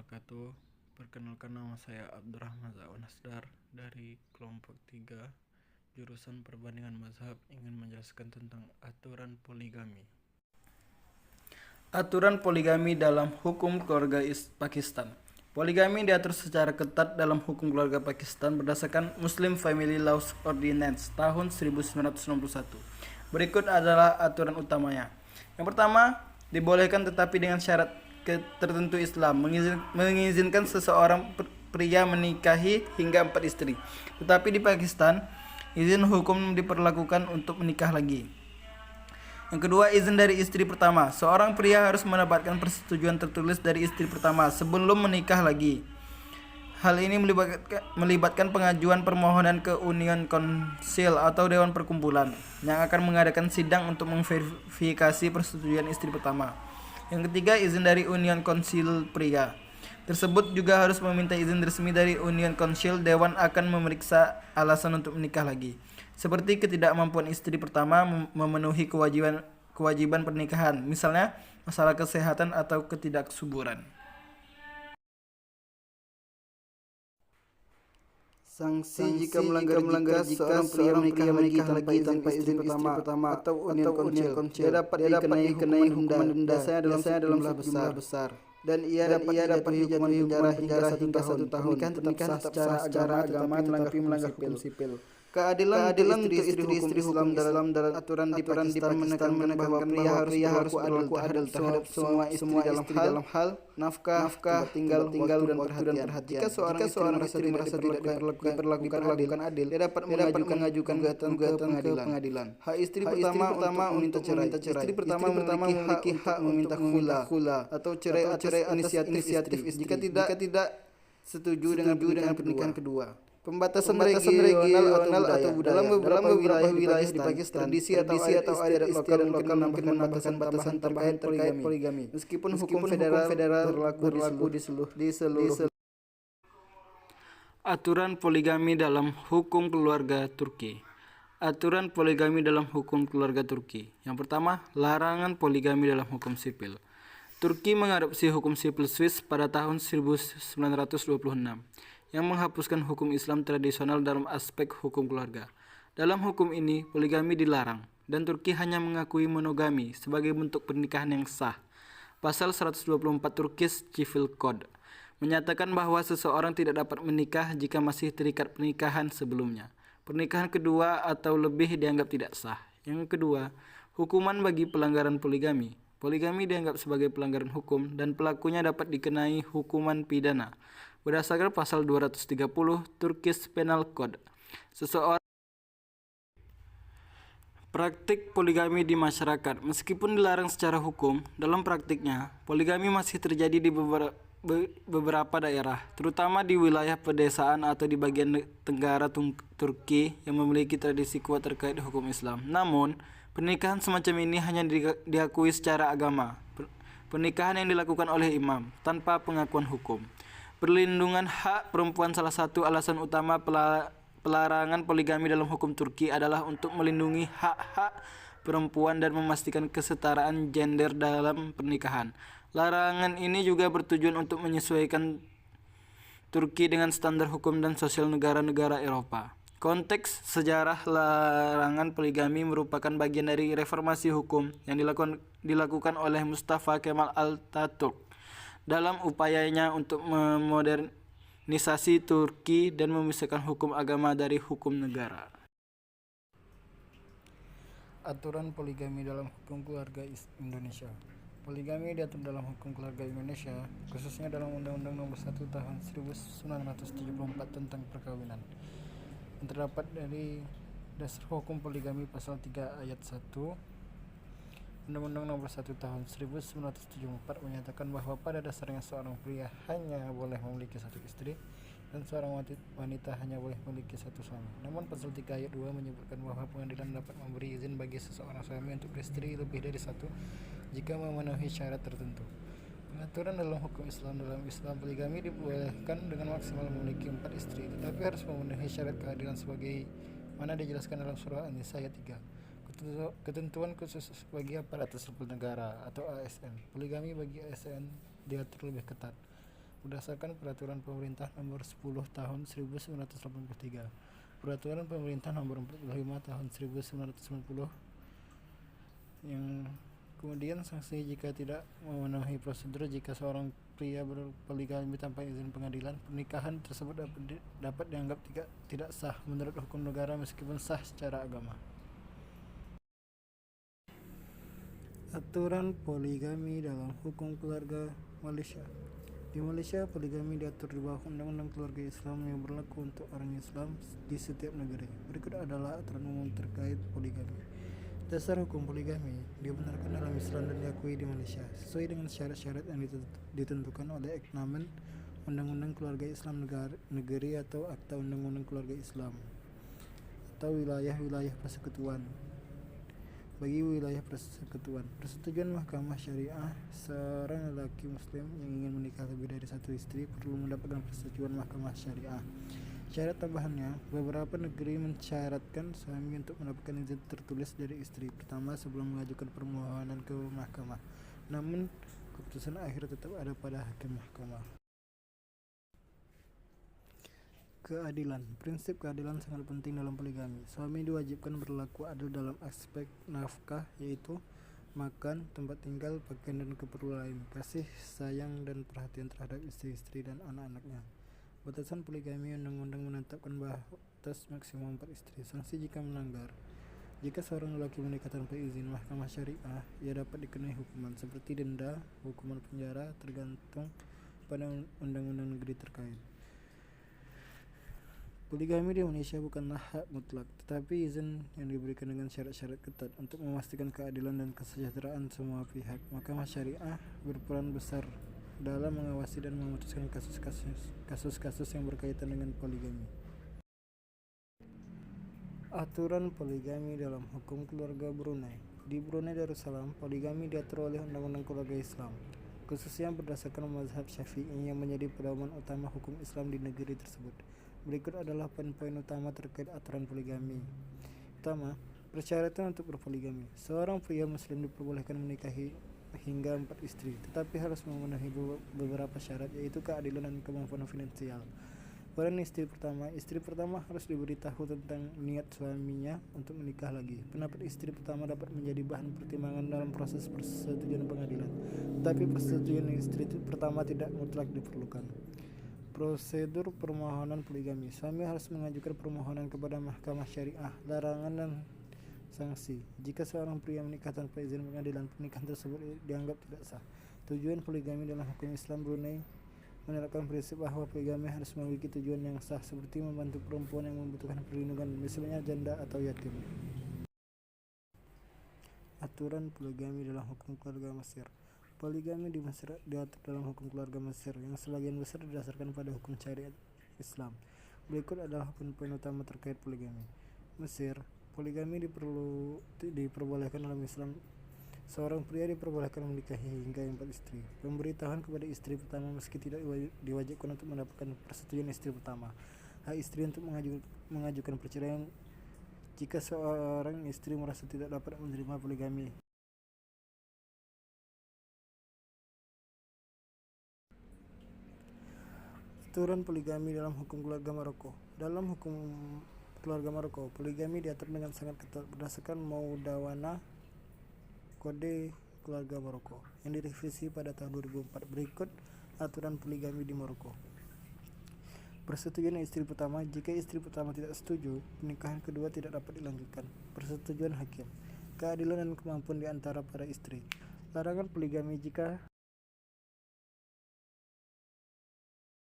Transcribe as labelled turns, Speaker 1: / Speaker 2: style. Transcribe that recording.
Speaker 1: wabarakatuh. Perkenalkan, nama saya Abdurrahman Nasdar dari kelompok 3 jurusan perbandingan mazhab, ingin menjelaskan tentang aturan poligami. Aturan poligami dalam hukum keluarga Pakistan. Poligami diatur secara ketat dalam hukum keluarga Pakistan berdasarkan Muslim Family Laws Ordinance tahun 1961. Berikut adalah aturan utamanya. Yang pertama, dibolehkan tetapi dengan syarat tertentu Islam mengizinkan seseorang pria menikahi hingga 4 istri. Tetapi di Pakistan, izin hukum diperlakukan untuk menikah lagi. Yang kedua, izin dari istri pertama. Seorang pria harus mendapatkan persetujuan tertulis dari istri pertama sebelum menikah lagi. Hal ini melibatkan pengajuan permohonan ke Union Council atau Dewan Perkumpulan yang akan mengadakan sidang untuk memverifikasi persetujuan istri pertama. Yang ketiga, izin dari Union Council pria tersebut juga harus meminta izin resmi dari Union Council. Dewan akan memeriksa alasan untuk menikah lagi, seperti ketidakmampuan istri pertama memenuhi kewajiban pernikahan, misalnya masalah kesehatan atau ketidaksuburan.
Speaker 2: Sanksi jika melanggar jika seorang pria menikah lagi tanpa izin pertama atau Union Council, dia dapat dikenai hukuman denda dalam jumlah besar, dan ia dapat dijatuhi hukuman penjara hingga 1 tahun. Pernikahan tetap sah secara agama tetapi melanggar hukum sipil. Keadilan untuk istri Islam dalam aturan di Pakistan menekankan bahwa pria harus berlaku adil terhadap semua istri dalam hal nafkah, tempat tinggal, waktu dan perhatian. Jika seorang istri merasa tidak diperlakukan adil, dia dapat mengajukan gugatan ke pengadilan. Hak istri pertama meminta cerai. Istri pertama memiliki hak meminta khula atau cerai atas inisiatif istri jika tidak setuju dengan pernikahan kedua. Pembatasan regional atau budaya. Dalam beberapa wilayah di Pakistan, tradisi atau adat lokal mungkin menambahkan batasan terkait poligami. Meskipun hukum federal berlaku di seluruh.
Speaker 1: Aturan poligami dalam hukum keluarga Turki. Aturan poligami dalam hukum keluarga Turki. Yang pertama, larangan poligami dalam hukum sipil. Turki mengadopsi hukum sipil Swiss pada tahun 1926 yang menghapuskan hukum Islam tradisional dalam aspek hukum keluarga. Dalam hukum ini, poligami dilarang, dan Turki hanya mengakui monogami sebagai bentuk pernikahan yang sah. Pasal 124 Turkish Civil Code menyatakan bahwa seseorang tidak dapat menikah jika masih terikat pernikahan sebelumnya. Pernikahan kedua atau lebih dianggap tidak sah. Yang kedua, hukuman bagi pelanggaran poligami. Poligami dianggap sebagai pelanggaran hukum dan pelakunya dapat dikenai hukuman pidana berdasarkan pasal 230 Turkish Penal Code. Praktik poligami di masyarakat. Meskipun dilarang secara hukum, dalam praktiknya poligami masih terjadi di beberapa daerah, terutama di wilayah pedesaan atau di bagian tenggara Turki yang memiliki tradisi kuat terkait hukum Islam. Namun, pernikahan semacam ini hanya diakui secara agama. Pernikahan yang dilakukan oleh imam tanpa pengakuan hukum. Perlindungan hak perempuan. Salah satu alasan utama pelarangan poligami dalam hukum Turki adalah untuk melindungi hak-hak perempuan dan memastikan kesetaraan gender dalam pernikahan. Larangan ini juga bertujuan untuk menyesuaikan Turki dengan standar hukum dan sosial negara-negara Eropa. Konteks sejarah larangan poligami merupakan bagian dari reformasi hukum yang dilakukan oleh Mustafa Kemal Atatürk dalam upayanya untuk memodernisasi Turki dan memisahkan hukum agama dari hukum negara.
Speaker 2: Aturan poligami dalam hukum keluarga Indonesia. Poligami diatur dalam hukum keluarga Indonesia, khususnya dalam Undang-Undang Nomor 1 Tahun 1974 tentang perkawinan. Yang terdapat dari dasar hukum poligami pasal 3 ayat 1. Undang-Undang Nomor 1 Tahun 1974 menyatakan bahwa pada dasarnya seorang pria hanya boleh memiliki satu istri dan seorang wanita hanya boleh memiliki satu suami. Namun pasal 3 ayat 2 menyebutkan bahwa pengadilan dapat memberi izin bagi seseorang suami untuk beristri lebih dari satu jika memenuhi syarat tertentu. Pengaturan dalam hukum Islam. Dalam Islam, poligami dibolehkan dengan maksimal memiliki 4 istri, tetapi harus memenuhi syarat keadilan sebagai mana dijelaskan dalam surah An-Nisa ayat 3. Ketentuan khusus bagi aparatur sipil negara atau ASN. Poligami bagi ASN diatur lebih ketat.
Speaker 1: berdasarkan Peraturan Pemerintah Nomor 10 Tahun 1983, Peraturan Pemerintah Nomor 45 Tahun 1990 yang kemudian sanksi jika tidak memenuhi prosedur. Jika seorang pria berpoligami tanpa izin pengadilan, pernikahan tersebut dapat dianggap tidak sah menurut hukum negara meskipun sah secara agama. Aturan poligami dalam hukum keluarga Malaysia. Di Malaysia, poligami diatur di bawah Undang-Undang Keluarga Islam yang berlaku untuk orang Islam di setiap negeri. Berikut adalah aturan umum terkait poligami. Dasar hukum poligami dibenarkan dalam Islam dan diakui di Malaysia sesuai dengan syarat-syarat yang ditentukan oleh Aknamen Undang-Undang Keluarga Islam Negeri atau Akta Undang-Undang Keluarga Islam atau wilayah-wilayah persekutuan. Bagi wilayah persekutuan, persetujuan mahkamah syariah, seorang lelaki muslim yang ingin menikah lebih dari satu istri perlu mendapatkan persetujuan mahkamah syariah. Syarat tambahannya, beberapa negeri mensyaratkan suami untuk mendapatkan izin tertulis dari istri pertama sebelum mengajukan permohonan ke mahkamah. Namun, keputusan akhir tetap ada pada hakim mahkamah. Keadilan. Prinsip keadilan sangat penting dalam poligami. Suami diwajibkan berlaku adil dalam aspek nafkah, yaitu makan, tempat tinggal, pakaian, dan keperluan lain, kasih sayang dan perhatian terhadap istri-istri dan anak-anaknya. Batasan poligami, undang-undang menetapkan batas maksimum 4 istri. Sanksi jika melanggar. Jika seorang lelaki menikah tanpa izin mahkamah syariah, ia dapat dikenai hukuman seperti denda, hukuman penjara, tergantung pada undang-undang negeri terkait. Poligami di Indonesia bukanlah hak mutlak, tetapi izin yang diberikan dengan syarat-syarat ketat untuk memastikan keadilan dan kesejahteraan semua pihak. Mahkamah syariah berperan besar dalam mengawasi dan memutuskan kasus-kasus yang berkaitan dengan poligami. Aturan poligami dalam hukum keluarga Brunei. Di Brunei Darussalam, poligami diatur oleh Undang-Undang Keluarga Islam, khususnya berdasarkan mazhab Syafi'i yang menjadi pedoman utama hukum Islam di negeri tersebut. Berikut adalah poin-poin utama terkait aturan poligami. Pertama, persyaratan untuk berpoligami. Seorang pria muslim diperbolehkan menikahi hingga 4 istri, tetapi harus memenuhi beberapa syarat, yaitu keadilan dan kemampuan finansial. Pada istri pertama harus diberitahu tentang niat suaminya untuk menikah lagi. Pendapat istri pertama dapat menjadi bahan pertimbangan dalam proses persetujuan pengadilan, tetapi persetujuan istri pertama tidak mutlak diperlukan. Prosedur permohonan poligami. Suami harus mengajukan permohonan kepada mahkamah syariah. Larangan dan sanksi. Jika seorang pria menikah tanpa izin pengadilan, pernikahan tersebut dianggap tidak sah. Tujuan poligami dalam hukum Islam Brunei menerapkan prinsip bahwa poligami harus memiliki tujuan yang sah, seperti membantu perempuan yang membutuhkan perlindungan, misalnya janda atau yatim. Aturan poligami dalam hukum keluarga Mesir. Poligami di Mesir diatur dalam hukum keluarga Mesir yang sebagian besar didasarkan pada hukum syariat Islam. Berikut adalah poin utama terkait poligami. Mesir, poligami diperbolehkan dalam Islam. Seorang pria diperbolehkan menikahi hingga 4 istri. Pemberitahuan kepada istri pertama meski tidak diwajibkan untuk mendapatkan persetujuan istri pertama. Hak istri untuk mengajukan perceraian jika seorang istri merasa tidak dapat menerima poligami. Aturan poligami dalam hukum keluarga Maroko. Dalam hukum keluarga Maroko, poligami diatur dengan sangat ketat berdasarkan Maudawana Kode Keluarga Maroko yang direvisi pada tahun 2004. Berikut aturan poligami di Maroko. Persetujuan istri pertama. Jika istri pertama tidak setuju, pernikahan kedua tidak dapat dilanjutkan. Persetujuan hakim. Keadilan dan kemampuan di antara para istri. Larangan poligami jika